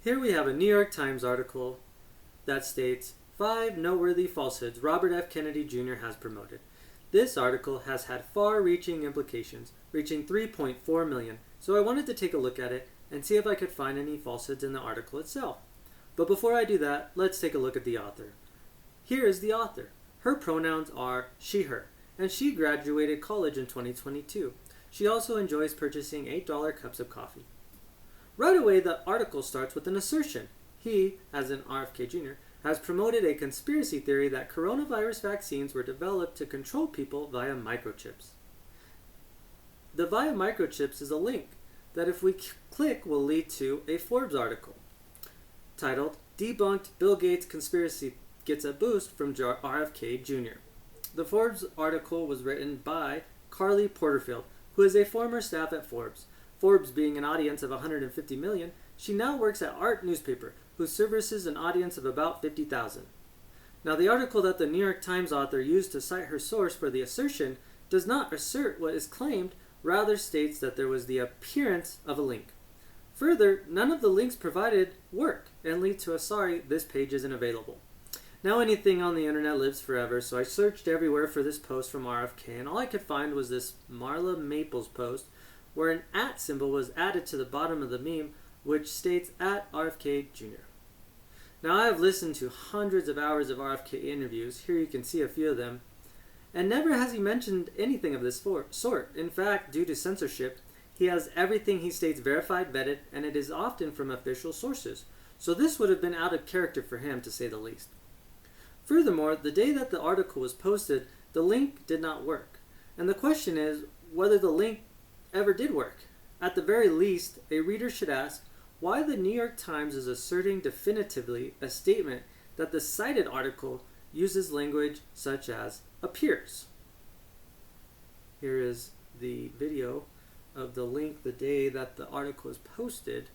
Here we have a New York Times article that states 5 noteworthy falsehoods Robert F. Kennedy Jr. has promoted. This article has had far-reaching implications, reaching 3.4 million, so I wanted to take a look at it and see if I could find any falsehoods in the article itself. But before I do that, let's take a look at the author. Here is the author. Her pronouns are she, her, and she graduated college in 2022. She also enjoys purchasing $8 cups of coffee. Right away, the article starts with an assertion. He, as in RFK Jr., has promoted a conspiracy theory that coronavirus vaccines were developed to control people via microchips. The via microchips is a link that if we click will lead to a Forbes article titled, Debunked Bill Gates Conspiracy Gets a Boost from RFK Jr. The Forbes article was written by Carly Porterfield, who is a former staff at Forbes. Forbes being an audience of 150 million, she now works at Art Newspaper, who services an audience of about 50,000. Now, the article that the New York Times author used to cite her source for the assertion does not assert what is claimed, rather states that there was the appearance of a link. Further, none of the links provided work and lead to a sorry, this page isn't available. Now anything on the internet lives forever, so I searched everywhere for this post from RFK, and all I could find was this Marla Maples post, where an @ symbol was added to the bottom of the meme, which states @RFK Jr. Now I have listened to hundreds of hours of RFK interviews, here you can see a few of them, and never has he mentioned anything of this sort. In fact, due to censorship, he has everything he states verified, vetted, and it is often from official sources. So this would have been out of character for him, to say the least. Furthermore, the day that the article was posted, the link did not work. And the question is whether the link ever did work. At the very least, a reader should ask why the New York Times is asserting definitively a statement that the cited article uses language such as appears. Here is the video of the link the day that the article was posted,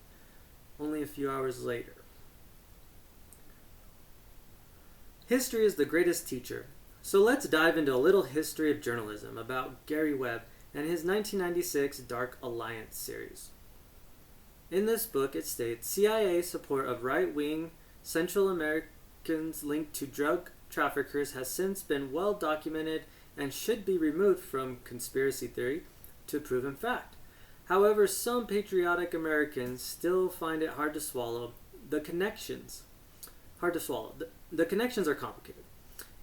only a few hours later. History is the greatest teacher. So let's dive into a little history of journalism about Gary Webb and his 1996 Dark Alliance series. In this book, it states, CIA support of right-wing Central Americans linked to drug traffickers has since been well documented and should be removed from conspiracy theory to proven fact. However, some patriotic Americans still find it hard to swallow the connections. The connections are complicated.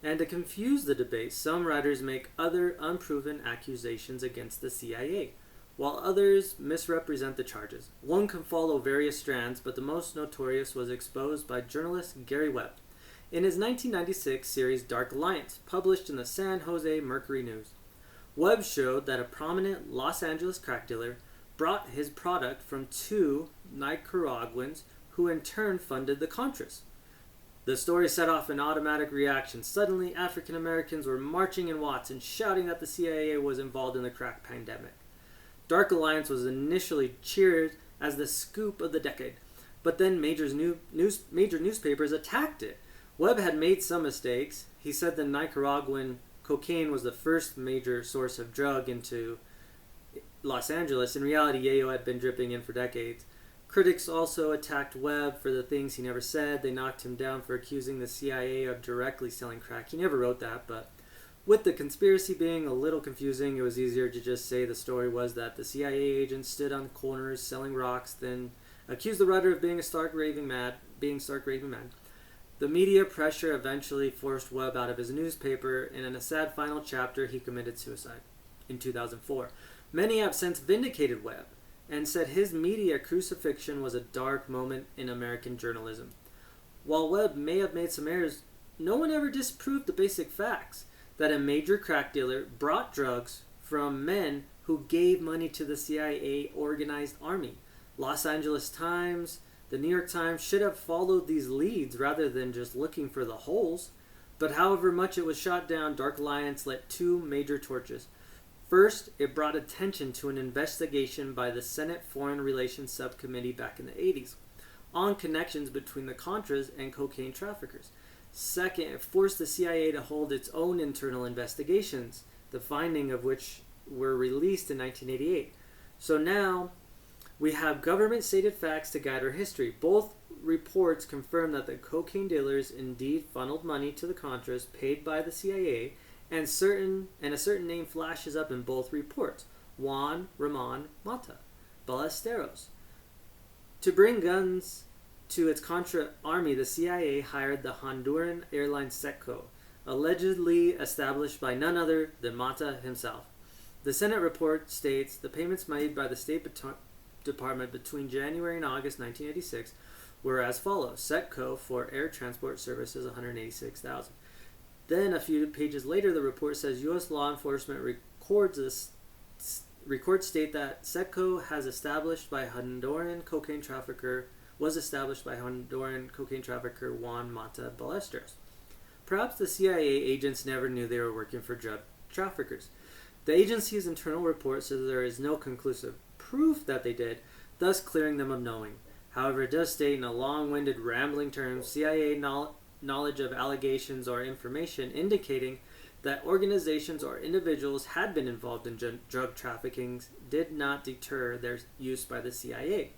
And to confuse the debate, some writers make other unproven accusations against the CIA, while others misrepresent the charges. One can follow various strands, but the most notorious was exposed by journalist Gary Webb in his 1996 series Dark Alliance, published in the San Jose Mercury News. Webb showed that a prominent Los Angeles crack dealer brought his product from 2 Nicaraguans who in turn funded the Contras. The story set off an automatic reaction. Suddenly, African Americans were marching in Watts and shouting that the CIA was involved in the crack pandemic. Dark Alliance was initially cheered as the scoop of the decade, but then major newspapers attacked it. Webb had made some mistakes. He said the Nicaraguan cocaine was the first major source of drug into Los Angeles. In reality, yayo had been dripping in for decades. Critics also attacked Webb for the things he never said. They knocked him down for accusing the CIA of directly selling crack. He never wrote that, but with the conspiracy being a little confusing, it was easier to just say the story was that the CIA agents stood on corners selling rocks, then accused the writer of being stark raving mad. The media pressure eventually forced Webb out of his newspaper, and in a sad final chapter, he committed suicide in 2004. Many have since vindicated Webb and said his media crucifixion was a dark moment in American journalism. While Webb may have made some errors, no one ever disproved the basic facts that a major crack dealer brought drugs from men who gave money to the CIA organized army. Los Angeles Times, the New York Times should have followed these leads rather than just looking for the holes. But however much it was shot down, Dark Alliance lit 2 major torches. First, it brought attention to an investigation by the Senate Foreign Relations Subcommittee back in the 80s on connections between the Contras and cocaine traffickers. Second, it forced the CIA to hold its own internal investigations, the findings of which were released in 1988. So now, we have government-stated facts to guide our history. Both reports confirm that the cocaine dealers indeed funneled money to the Contras paid by the CIA, and a certain name flashes up in both reports: Juan Ramon Mata Ballesteros. To bring guns to its Contra army, the CIA hired the Honduran airline Setco, allegedly established by none other than Mata himself. The Senate report states the payments made by the State Department between January and August 1986 were as follows: Setco for air transport services, $186,000. Then a few pages later, the report says U.S. law enforcement records state that Setco was established by Honduran cocaine trafficker Juan Mata Ballesteros. Perhaps the CIA agents never knew they were working for drug traffickers. The agency's internal report says there is no conclusive proof that they did, thus clearing them of knowing. However, it does state in a long-winded, rambling term, CIA knowledge of allegations or information indicating that organizations or individuals had been involved in drug trafficking did not deter their use by the CIA.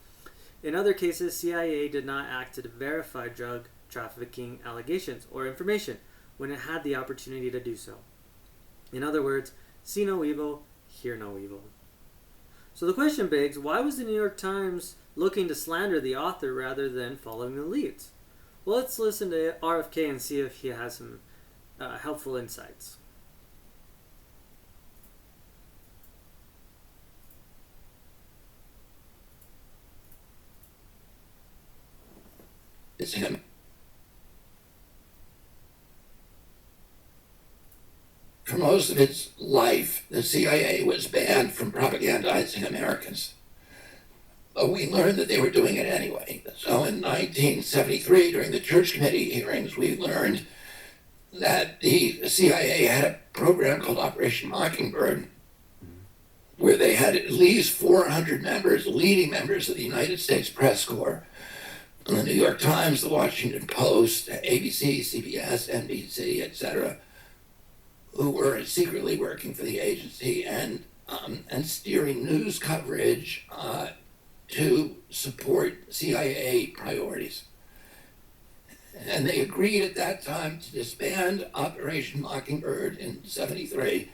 In other cases, CIA did not act to verify drug trafficking allegations or information when it had the opportunity to do so. In other words, see no evil, hear no evil. So the question begs, why was the New York Times looking to slander the author rather than following the leads? Well, let's listen to RFK and see if he has some helpful insights. It's him. For most of its life, the CIA was banned from propagandizing Americans. But we learned that they were doing it anyway. So in 1973, during the Church Committee hearings, we learned that the CIA had a program called Operation Mockingbird, where they had at least 400 members, leading members of the United States Press Corps, and the New York Times, the Washington Post, ABC, CBS, NBC, etc., who were secretly working for the agency and steering news coverage to support CIA priorities. And they agreed at that time to disband Operation Mockingbird in '73.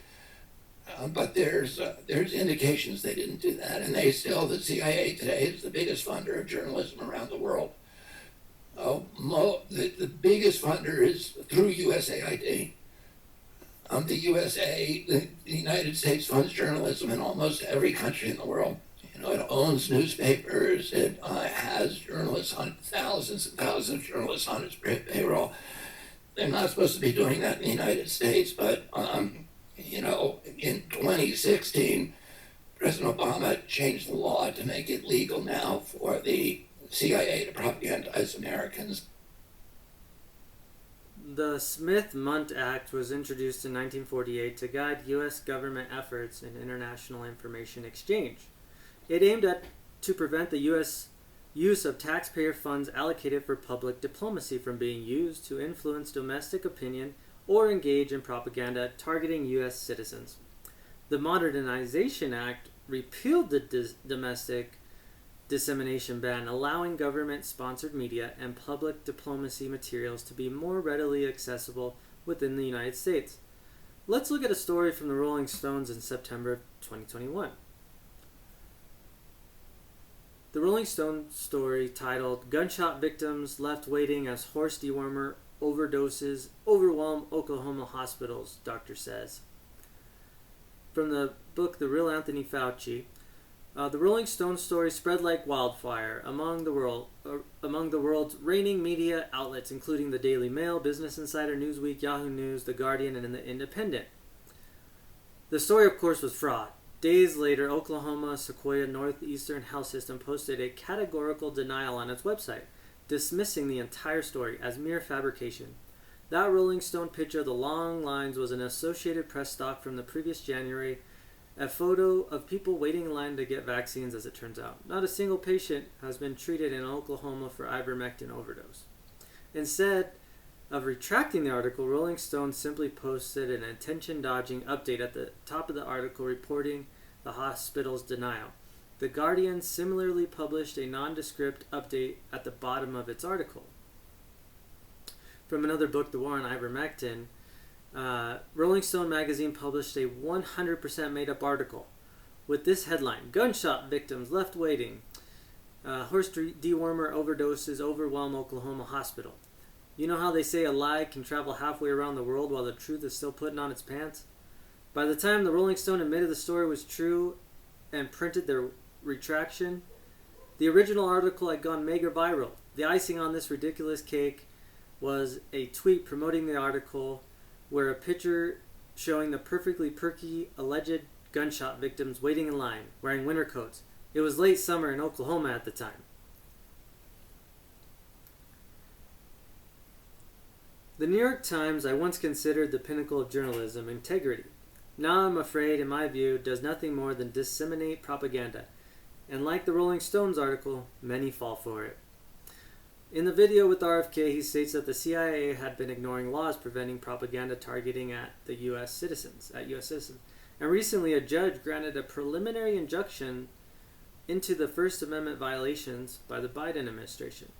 But there's indications they didn't do that, and the CIA today is the biggest funder of journalism around the world. The biggest funder is through USAID. The United States funds journalism in almost every country in the world. It owns newspapers. It has journalists thousands and thousands of journalists on its payroll. They're not supposed to be doing that in the United States, but in 2016, President Obama changed the law to make it legal now for the CIA to propagandize Americans. The Smith-Mundt Act was introduced in 1948 to guide U.S. government efforts in international information exchange. It aimed to prevent the U.S. use of taxpayer funds allocated for public diplomacy from being used to influence domestic opinion or engage in propaganda targeting U.S. citizens. The Modernization Act repealed the domestic dissemination ban, allowing government-sponsored media and public diplomacy materials to be more readily accessible within the United States. Let's look at a story from the Rolling Stones in September of 2021. The Rolling Stone story titled "Gunshot Victims Left Waiting as Horse Dewormer Overdoses Overwhelm Oklahoma Hospitals," Doctor says. From the book The Real Anthony Fauci, the Rolling Stone story spread like wildfire among the world's reigning media outlets, including the Daily Mail, Business Insider, Newsweek, Yahoo News, The Guardian, and The Independent. The story, of course, was fraud. Days later, Oklahoma Sequoia Northeastern Health System posted a categorical denial on its website, dismissing the entire story as mere fabrication. That Rolling Stone picture of the long lines was an Associated Press stock from the previous January, a photo of people waiting in line to get vaccines, as it turns out. Not a single patient has been treated in Oklahoma for ivermectin overdose. Instead of retracting the article, Rolling Stone simply posted an attention-dodging update at the top of the article reporting the hospital's denial. The Guardian similarly published a nondescript update at the bottom of its article. From another book, The War on Ivermectin, Rolling Stone magazine published a 100% made-up article with this headline: Gunshot victims left waiting. Horse dewormer overdoses overwhelm Oklahoma hospital. You know how they say a lie can travel halfway around the world while the truth is still putting on its pants? By the time the Rolling Stone admitted the story was true and printed their retraction, the original article had gone mega viral. The icing on this ridiculous cake was a tweet promoting the article where a picture showing the perfectly perky alleged gunshot victims waiting in line, wearing winter coats. It was late summer in Oklahoma at the time. The New York Times I once considered the pinnacle of journalism integrity. Now I'm afraid, in my view, does nothing more than disseminate propaganda. And like the Rolling Stones article, many fall for it. In the video with RFK, he states that the CIA had been ignoring laws preventing propaganda targeting at U.S. citizens. And recently, a judge granted a preliminary injunction into the First Amendment violations by the Biden administration.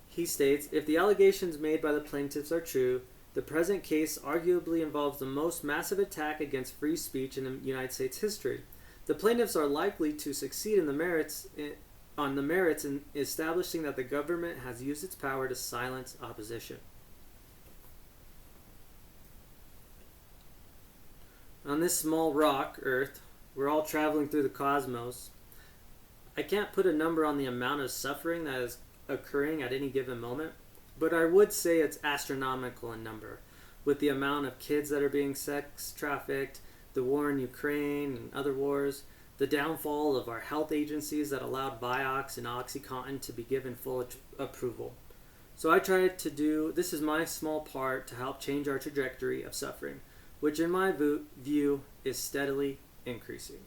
He states, if the allegations made by the plaintiffs are true, the present case arguably involves the most massive attack against free speech in United States history. The plaintiffs are likely to succeed on the merits in establishing that the government has used its power to silence opposition. On this small rock, Earth, we're all traveling through the cosmos. I can't put a number on the amount of suffering that is occurring at any given moment, but I would say it's astronomical in number, with the amount of kids that are being sex trafficked, the war in Ukraine and other wars, the downfall of our health agencies that allowed Vioxx and OxyContin to be given full approval. So I tried to do, this is my small part to help change our trajectory of suffering, which in my view is steadily increasing.